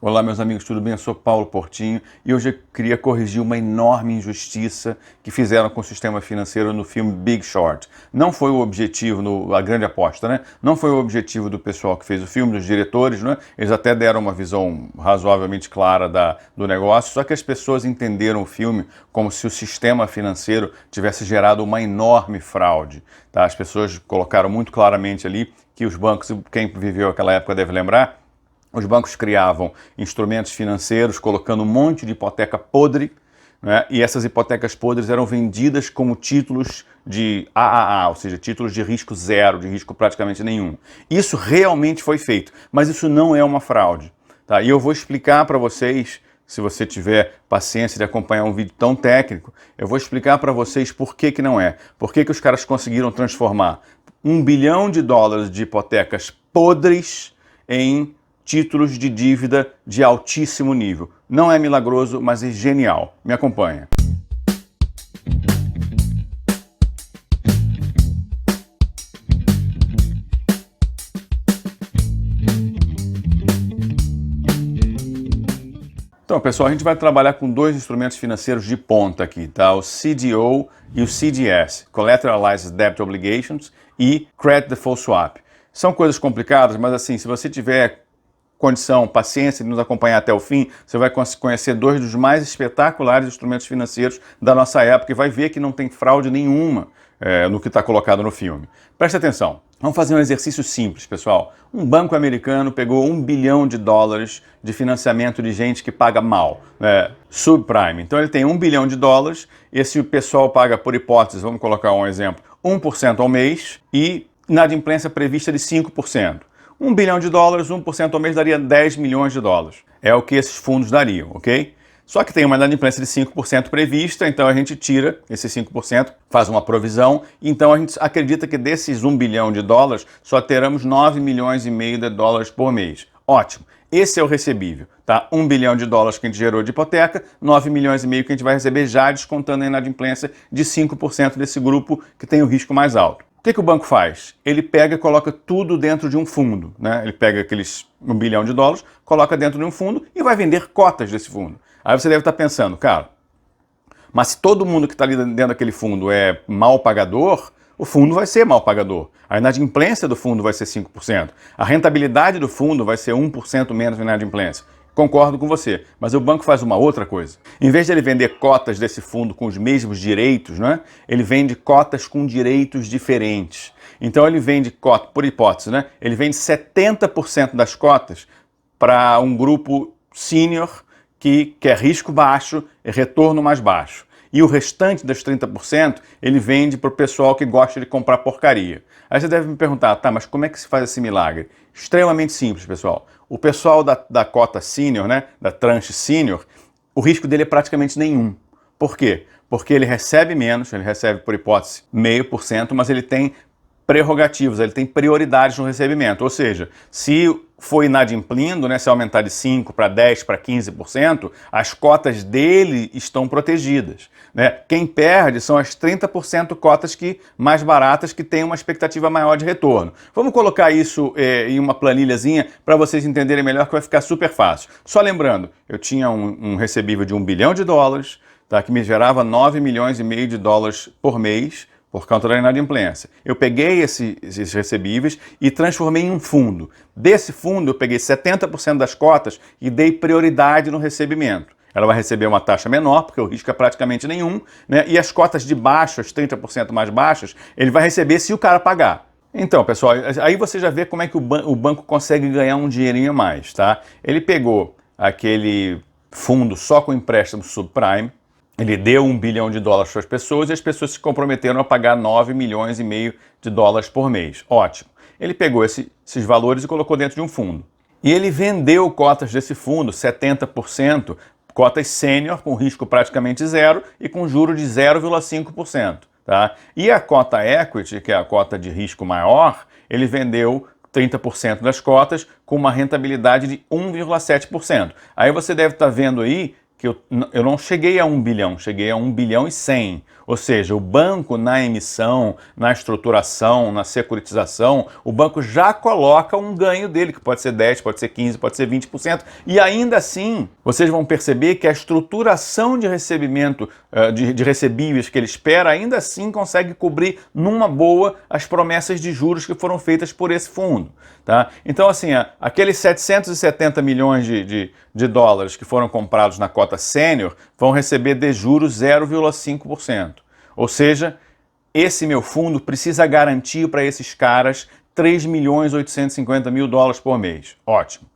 Olá, meus amigos, tudo bem? Eu sou Paulo Portinho e hoje eu queria corrigir uma enorme injustiça que fizeram com o sistema financeiro no filme Big Short. Não foi o objetivo, a grande aposta, né? Não foi o objetivo do pessoal que fez o filme, dos diretores, né? Eles até deram uma visão razoavelmente clara do negócio, só que as pessoas entenderam o filme como se o sistema financeiro tivesse gerado uma enorme fraude, tá? As pessoas colocaram muito claramente ali que os bancos, quem viveu aquela época deve lembrar, os bancos criavam instrumentos financeiros colocando um monte de hipoteca podre, né? E essas hipotecas podres eram vendidas como títulos de AAA, ou seja, títulos de risco zero, de risco praticamente nenhum. Isso realmente foi feito, mas isso não é uma fraude, tá? E eu vou explicar para vocês, se você tiver paciência de acompanhar um vídeo tão técnico, eu vou explicar para vocês por que que não é. Por que que os caras conseguiram transformar US$ 1 bilhão de hipotecas podres em títulos de dívida de altíssimo nível. Não é milagroso, mas é genial. Me acompanha. Então, pessoal, a gente vai trabalhar com dois instrumentos financeiros de ponta aqui, tá? O CDO e o CDS, Collateralized Debt Obligations e Credit Default Swap. São coisas complicadas, mas assim, se você tiver condição, paciência de nos acompanhar até o fim, você vai conhecer dois dos mais espetaculares instrumentos financeiros da nossa época e vai ver que não tem fraude nenhuma no que está colocado no filme. Preste atenção. Vamos fazer um exercício simples, pessoal. Um banco americano pegou US$ 1 bilhão de financiamento de gente que paga mal, subprime. Então ele tem US$ 1 bilhão, e esse pessoal paga, por hipótese, vamos colocar um exemplo, 1% ao mês e inadimplência prevista de 5%. US$ 1 bilhão, 1% ao mês daria US$ 10 milhões. É o que esses fundos dariam, ok? Só que tem uma inadimplência de 5% prevista, então a gente tira esse 5%, faz uma provisão, então a gente acredita que desses US$ 1 bilhão só teremos US$ 9 milhões e meio por mês. Ótimo. Esse é o recebível, tá? US$ 1 bilhão que a gente gerou de hipoteca, 9 milhões e meio que a gente vai receber já descontando a inadimplência de 5% desse grupo que tem o risco mais alto. O que o banco faz? Ele pega e coloca tudo dentro de um fundo, né? Ele pega aqueles US$ 1 bilhão, coloca dentro de um fundo e vai vender cotas desse fundo. Aí você deve estar pensando, cara, mas se todo mundo que está ali dentro daquele fundo é mal pagador, o fundo vai ser mal pagador. A inadimplência do fundo vai ser 5%. A rentabilidade do fundo vai ser 1% menos de inadimplência. Concordo com você, mas o banco faz uma outra coisa. Em vez de ele vender cotas desse fundo com os mesmos direitos, né, ele vende cotas com direitos diferentes. Então ele vende cota, por hipótese, né, ele vende 70% das cotas para um grupo sênior que quer risco baixo e retorno mais baixo. E o restante das 30% ele vende para o pessoal que gosta de comprar porcaria. Aí você deve me perguntar, tá, mas como é que se faz esse milagre? Extremamente simples, pessoal. O pessoal da cota sênior, né, da tranche sênior, o risco dele é praticamente nenhum. Por quê? Porque ele recebe menos, ele recebe, por hipótese, 0,5%, mas ele tem prerrogativas, ele tem prioridades no recebimento. Ou seja, se for inadimplindo, né, se aumentar de 5% para 10%, para 15%, as cotas dele estão protegidas, né? Quem perde são as 30% cotas mais baratas que têm uma expectativa maior de retorno. Vamos colocar isso em uma planilhazinha para vocês entenderem melhor, que vai ficar super fácil. Só lembrando, eu tinha um recebível de US$ 1 bilhão, tá, que me gerava 9 milhões e meio de dólares por mês, por conta da inadimplência. Eu peguei esses recebíveis e transformei em um fundo. Desse fundo eu peguei 70% das cotas e dei prioridade no recebimento. Ela vai receber uma taxa menor, porque o risco é praticamente nenhum, né? E as cotas de baixo, as 30% mais baixas, ele vai receber se o cara pagar. Então, pessoal, aí você já vê como é que o banco consegue ganhar um dinheirinho a mais, tá? Ele pegou aquele fundo só com empréstimo subprime, ele deu US$ 1 bilhão para as pessoas e as pessoas se comprometeram a pagar 9 milhões e meio de dólares por mês. Ótimo. Ele pegou esses valores e colocou dentro de um fundo. E ele vendeu cotas desse fundo, 70%, cotas sênior com risco praticamente zero e com juro de 0,5%. Tá? E a cota equity, que é a cota de risco maior, ele vendeu 30% das cotas com uma rentabilidade de 1,7%. Aí você deve estar vendo aí que eu não cheguei a 1 bilhão, cheguei a 1 bilhão e 100. Ou seja, o banco na emissão, na estruturação, na securitização, o banco já coloca um ganho dele, que pode ser 10%, pode ser 15%, pode ser 20%, e ainda assim vocês vão perceber que a estruturação de recebimento, de recebíveis que ele espera, ainda assim consegue cobrir numa boa as promessas de juros que foram feitas por esse fundo. Tá? Então, assim, aqueles 770 milhões de dólares que foram comprados na cota sênior vão receber de juros 0,5%. Ou seja, esse meu fundo precisa garantir para esses caras 3.850.000 dólares por mês. Ótimo.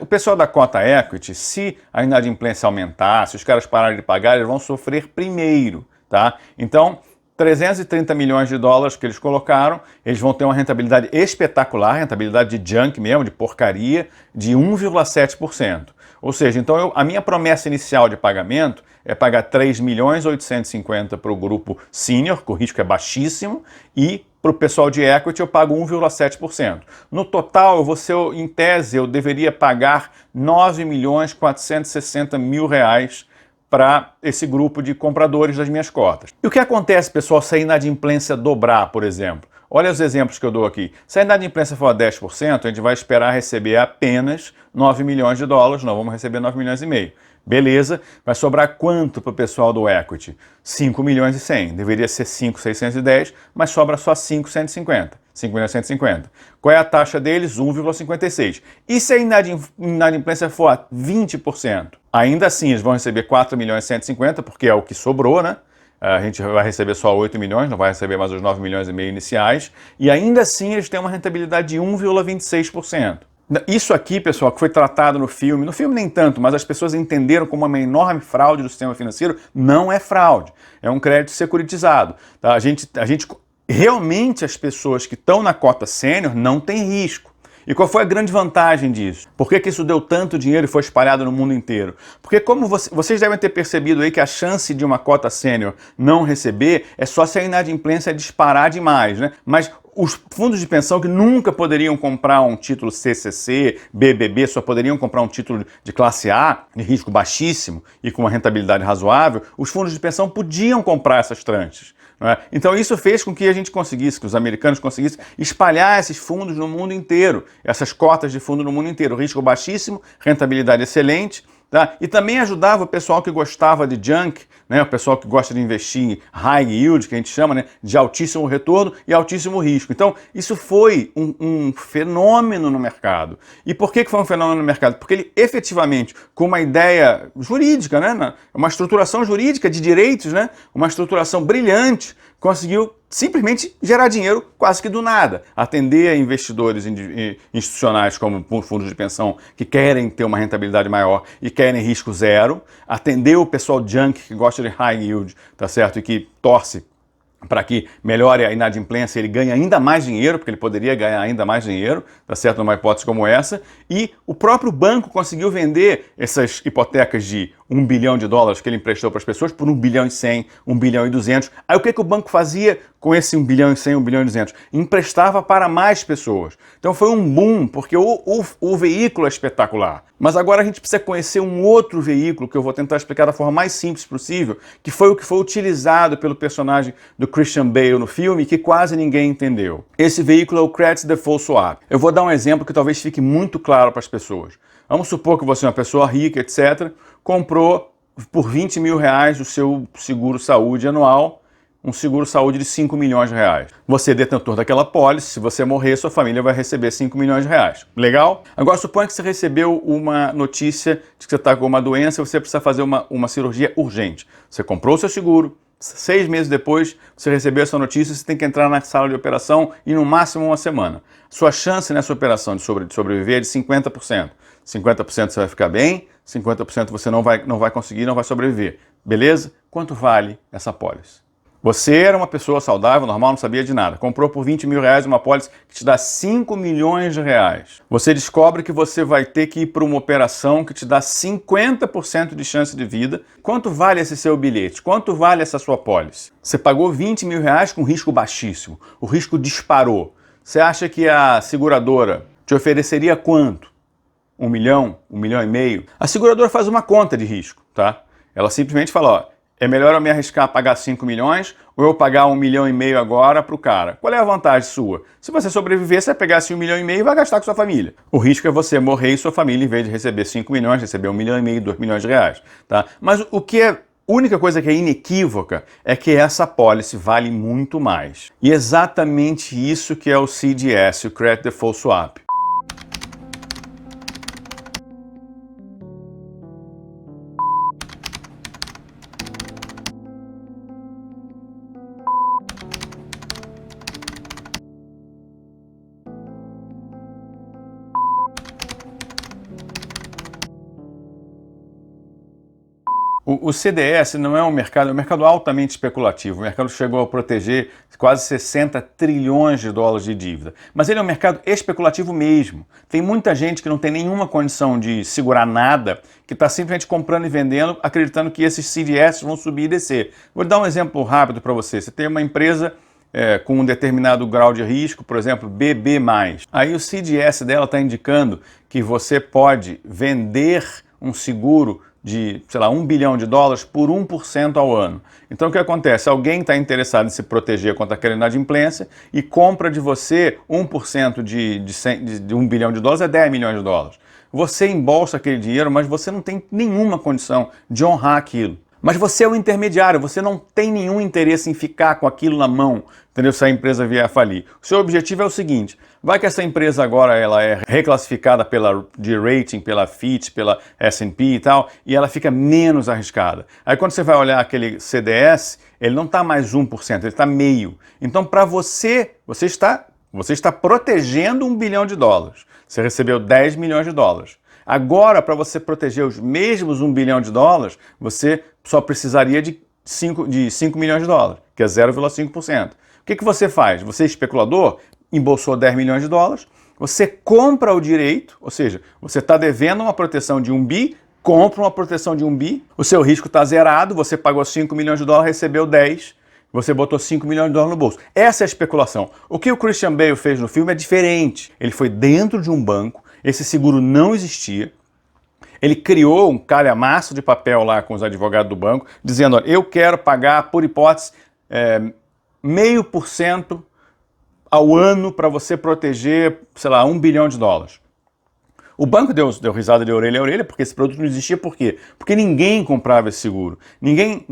O pessoal da cota equity, se a inadimplência aumentar, se os caras pararem de pagar, eles vão sofrer primeiro, tá? Então, 330 milhões de dólares que eles colocaram, eles vão ter uma rentabilidade espetacular, rentabilidade de junk mesmo, de porcaria, de 1,7%. Ou seja, então a minha promessa inicial de pagamento é pagar 3.850.000 para o grupo senior, que o risco é baixíssimo, e para o pessoal de equity eu pago 1,7%. No total, em tese, eu deveria pagar 9.460.000 reais para esse grupo de compradores das minhas cotas. E o que acontece, pessoal, se a inadimplência dobrar, por exemplo? Olha os exemplos que eu dou aqui. Se a inadimplência for a 10%, a gente vai esperar receber apenas 9 milhões de dólares, nós vamos receber 9 milhões e meio. Beleza, vai sobrar quanto para o pessoal do equity? 5 milhões e 100. Deveria ser 5.610, mas sobra só 5.150. 5.150. Qual é a taxa deles? 1,56. E se a inadimplência for a 20%? Ainda assim, eles vão receber 4 milhões e 150, porque é o que sobrou, né? A gente vai receber só 8 milhões, não vai receber mais os 9 milhões e meio iniciais. E ainda assim, eles têm uma rentabilidade de 1,26%. Isso aqui, pessoal, que foi tratado no filme nem tanto, mas as pessoas entenderam como uma enorme fraude do sistema financeiro, não é fraude, é um crédito securitizado. Tá? Realmente as pessoas que estão na cota sênior não têm risco. E qual foi a grande vantagem disso? Por que isso deu tanto dinheiro e foi espalhado no mundo inteiro? Porque como vocês devem ter percebido aí que a chance de uma cota sênior não receber é só se a inadimplência disparar demais, né? Mas os fundos de pensão que nunca poderiam comprar um título CCC, BBB, só poderiam comprar um título de classe A, de risco baixíssimo e com uma rentabilidade razoável, os fundos de pensão podiam comprar essas tranches. Não é? Então isso fez com que a gente conseguisse, que os americanos conseguissem espalhar esses fundos no mundo inteiro, essas cotas de fundo no mundo inteiro, risco baixíssimo, rentabilidade excelente. Tá? E também ajudava o pessoal que gostava de junk, né? O pessoal que gosta de investir em high yield, que a gente chama, né? De altíssimo retorno e altíssimo risco. Então, isso foi um fenômeno no mercado. E por que foi um fenômeno no mercado? Porque ele efetivamente, com uma ideia jurídica, né? Uma estruturação jurídica de direitos, né? Uma estruturação brilhante, conseguiu simplesmente gerar dinheiro quase que do nada. Atender a investidores institucionais como fundos de pensão que querem ter uma rentabilidade maior e querem risco zero. Atender o pessoal junk que gosta de high yield, tá certo? E que torce para que melhore a inadimplência, ele ganhe ainda mais dinheiro, porque ele poderia ganhar ainda mais dinheiro, tá certo? Numa hipótese como essa. E o próprio banco conseguiu vender essas hipotecas de 1 bilhão de dólares que ele emprestou para as pessoas por 1 bilhão e 100, 1 bilhão e 200. Aí o que o banco fazia com esse 1 bilhão e 100, 1 bilhão e 200? Emprestava para mais pessoas. Então foi um boom, porque o veículo é espetacular. Mas agora a gente precisa conhecer um outro veículo que eu vou tentar explicar da forma mais simples possível, que foi o que foi utilizado pelo personagem do Christian Bale no filme, que quase ninguém entendeu. Esse veículo é o Credit Default Swap. Eu vou dar um exemplo que talvez fique muito claro para as pessoas. Vamos supor que você é uma pessoa rica, etc., comprou por 20 mil reais o seu seguro-saúde anual, um seguro-saúde de 5 milhões de reais. Você é detentor daquela pólice, se você morrer, sua família vai receber 5 milhões de reais. Legal? Agora, suponha que você recebeu uma notícia de que você está com uma doença e você precisa fazer uma cirurgia urgente. Você comprou o seu seguro, 6 meses depois você recebeu essa notícia, você tem que entrar na sala de operação e no máximo uma semana. Sua chance nessa operação de sobreviver é de 50%. 50% você vai ficar bem, 50% você não vai conseguir, não vai sobreviver. Beleza? Quanto vale essa pólice? Você era uma pessoa saudável, normal, não sabia de nada. Comprou por 20 mil reais uma pólice que te dá 5 milhões de reais. Você descobre que você vai ter que ir para uma operação que te dá 50% de chance de vida. Quanto vale esse seu bilhete? Quanto vale essa sua pólice? Você pagou 20 mil reais com risco baixíssimo. O risco disparou. Você acha que a seguradora te ofereceria quanto? 1 milhão, 1 milhão e meio? A seguradora faz uma conta de risco, tá? Ela simplesmente fala, ó, É melhor eu me arriscar a pagar 5 milhões ou eu pagar 1,5 milhão agora para o cara? Qual é a vantagem sua? Se você sobreviver, você vai pegar esse 1,5 milhão e vai gastar com sua família. O risco é você morrer e sua família, em vez de receber 5 milhões, receber 1,5 milhão, 2 milhões de reais. Tá? Mas o que é... única coisa que é inequívoca é que essa apólice vale muito mais. E exatamente isso que é o CDS, o Credit Default Swap. O CDS não é um mercado, é um mercado altamente especulativo. O mercado chegou a proteger quase 60 trilhões de dólares de dívida. Mas ele é um mercado especulativo mesmo. Tem muita gente que não tem nenhuma condição de segurar nada, que está simplesmente comprando e vendendo, acreditando que esses CDS vão subir e descer. Vou dar um exemplo rápido para você. Você tem uma empresa com um determinado grau de risco, por exemplo, BB+. Aí o CDS dela está indicando que você pode vender um seguro de, sei lá, 1 bilhão de dólares por 1% ao ano. Então o que acontece? Alguém está interessado em se proteger contra aquela inadimplência e compra de você 1% de 1 bilhão de dólares é 10 milhões de dólares. Você embolsa aquele dinheiro, mas você não tem nenhuma condição de honrar aquilo. Mas você é o intermediário, você não tem nenhum interesse em ficar com aquilo na mão, entendeu? Se a empresa vier a falir. O seu objetivo é o seguinte: vai que essa empresa agora ela é reclassificada de rating, pela Fitch, pela S&P e tal, e ela fica menos arriscada. Aí quando você vai olhar aquele CDS, ele não está mais 1%, ele está meio. Então para você está protegendo 1 bilhão de dólares. Você recebeu 10 milhões de dólares. Agora, para você proteger os mesmos 1 bilhão de dólares, você só precisaria de 5 milhões de dólares, que é 0,5%. O que você faz? Você é especulador, embolsou 10 milhões de dólares, você compra o direito, ou seja, você está devendo uma proteção de 1 bi, compra uma proteção de 1 bi, o seu risco está zerado, você pagou 5 milhões de dólares, recebeu 10, você botou 5 milhões de dólares no bolso. Essa é a especulação. O que o Christian Bale fez no filme é diferente. Ele foi dentro de um banco, esse seguro não existia. Ele criou um calhamaço de papel lá com os advogados do banco, dizendo: olha, eu quero pagar, por hipótese, 0,5% ao ano para você proteger, sei lá, 1 bilhão de dólares. O banco deu risada de orelha a orelha, porque esse produto não existia. Por quê? Porque ninguém comprava esse seguro. Ninguém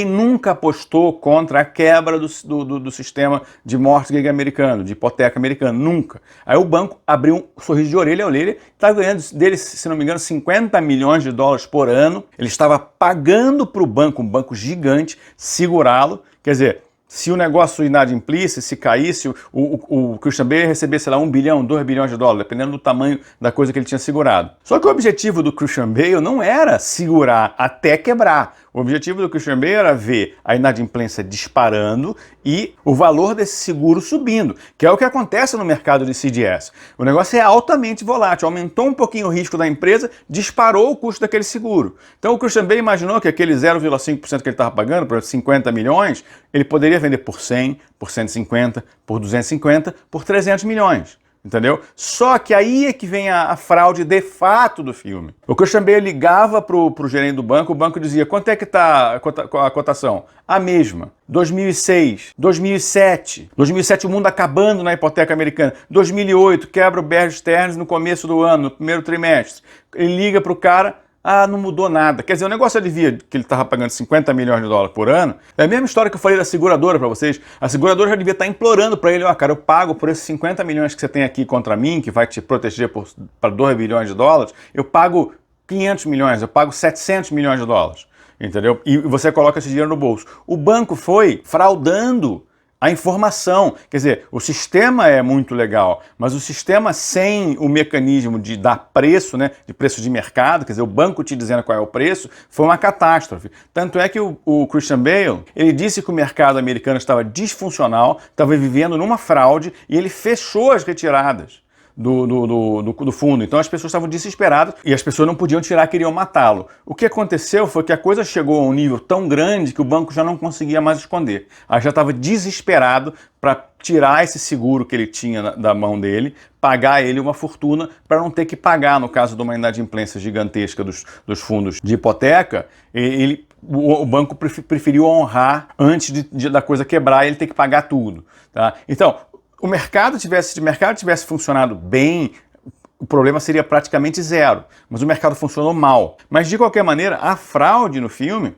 nunca apostou contra a quebra do sistema de mortgage americano, de hipoteca americano. Nunca. Aí o banco abriu um sorriso de orelha a orelha, estava ganhando dele, se não me engano, 50 milhões de dólares por ano. Ele estava pagando para o banco, um banco gigante, segurá-lo. Quer dizer, se o negócio inadimplisse, se caísse, o Christian Bale recebesse, sei lá, 1 bilhão, 2 bilhões de dólares, dependendo do tamanho da coisa que ele tinha segurado. Só que o objetivo do Christian Bale não era segurar até quebrar. O objetivo do Christian Bale era ver a inadimplência disparando e o valor desse seguro subindo, que é o que acontece no mercado de CDS. O negócio é altamente volátil, aumentou um pouquinho o risco da empresa, disparou o custo daquele seguro. Então o Christian Bale imaginou que aquele 0,5% que ele estava pagando, por 50 milhões, ele poderia vender por 100, por 150, por 250, por 300 milhões. Entendeu? Só que aí é que vem a fraude de fato do filme. O Christian Bale ligava pro gerente do banco, o banco dizia: quanto é que está a cotação? A mesma. 2006, 2007 o mundo acabando na hipoteca americana. 2008, quebra o Bear Stearns no começo do ano, no primeiro trimestre. Ele liga pro cara: ah, não mudou nada. Quer dizer, o negócio alivia que ele estava pagando 50 milhões de dólares por ano. É a mesma história que eu falei da seguradora para vocês. A seguradora já devia estar implorando para ele: ó, cara, eu pago por esses 50 milhões que você tem aqui contra mim, que vai te proteger para 2 bilhões de dólares, eu pago 500 milhões, eu pago 700 milhões de dólares. Entendeu? E você coloca esse dinheiro no bolso. O banco foi fraudando a informação. Quer dizer, o sistema é muito legal, mas o sistema sem o mecanismo de dar preço, né, de preço de mercado, quer dizer, o banco te dizendo qual é o preço, foi uma catástrofe. Tanto é que o Christian Bale, ele disse que o mercado americano estava disfuncional, estava vivendo numa fraude, e ele fechou as retiradas do fundo. Então as pessoas estavam desesperadas e as pessoas não podiam tirar, queriam matá-lo. O que aconteceu foi que a coisa chegou a um nível tão grande que o banco já não conseguia mais esconder. Aí já estava desesperado para tirar esse seguro que ele tinha da mão dele, pagar ele uma fortuna para não ter que pagar, no caso de uma inadimplência gigantesca dos fundos de hipoteca, ele o banco preferiu honrar antes da coisa quebrar e ele ter que pagar tudo. Tá? Então, se o mercado tivesse funcionado bem, o problema seria praticamente zero, mas o mercado funcionou mal. Mas, de qualquer maneira, a fraude no filme,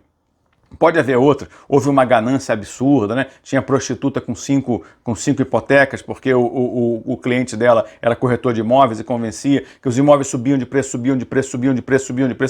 pode haver outra, houve uma ganância absurda, né? Tinha prostituta com cinco hipotecas, porque o cliente dela era corretor de imóveis e convencia que os imóveis subiam de preço,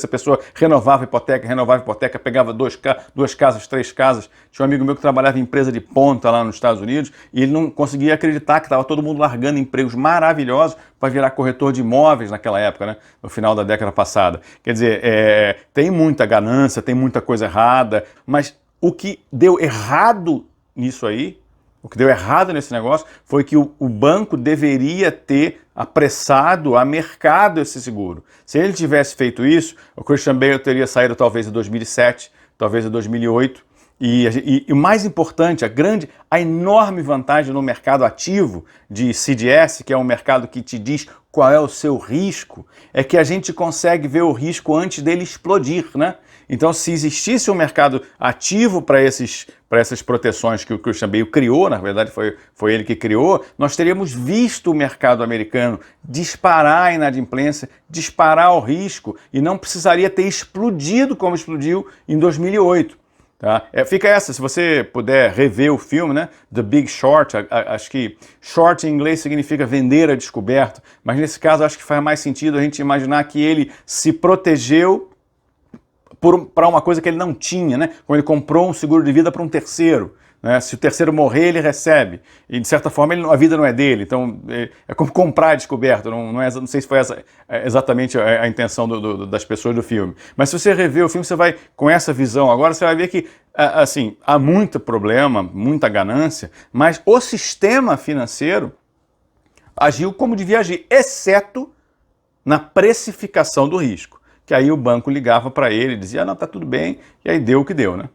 a pessoa renovava a hipoteca, pegava duas casas, 3 casas. Tinha um amigo meu que trabalhava em empresa de ponta lá nos Estados Unidos e ele não conseguia acreditar que estava todo mundo largando empregos maravilhosos para virar corretor de imóveis naquela época, né? No final da década passada. Quer dizer, tem muita ganância, tem muita coisa errada, mas o que deu errado nisso aí, o que deu errado nesse negócio, foi que o banco deveria ter apressado a mercado esse seguro. Se ele tivesse feito isso, o Christian Bale teria saído talvez em 2007, talvez em 2008, e o mais importante, a enorme vantagem no mercado ativo de CDS, que é um mercado que te diz qual é o seu risco, é que a gente consegue ver o risco antes dele explodir, né? Então, se existisse um mercado ativo para essas proteções que o Christian Bale criou, na verdade foi ele que criou, nós teríamos visto o mercado americano disparar a inadimplência, disparar o risco e não precisaria ter explodido como explodiu em 2008. Tá? Fica essa, se você puder rever o filme, né? The Big Short, acho que short em inglês significa vender a descoberto, mas nesse caso acho que faz mais sentido a gente imaginar que ele se protegeu para uma coisa que ele não tinha, né? Como ele comprou um seguro de vida para um terceiro. Né? Se o terceiro morrer, ele recebe. E, de certa forma, a vida não é dele. Então, é como comprar a descoberta. Não sei se foi essa exatamente a intenção das pessoas do filme. Mas se você rever o filme, você vai, com essa visão agora, você vai ver que, assim, há muito problema, muita ganância, mas o sistema financeiro agiu como devia agir, exceto na precificação do risco. Que aí o banco ligava para ele e dizia, não, tá tudo bem, e aí deu o que deu, né?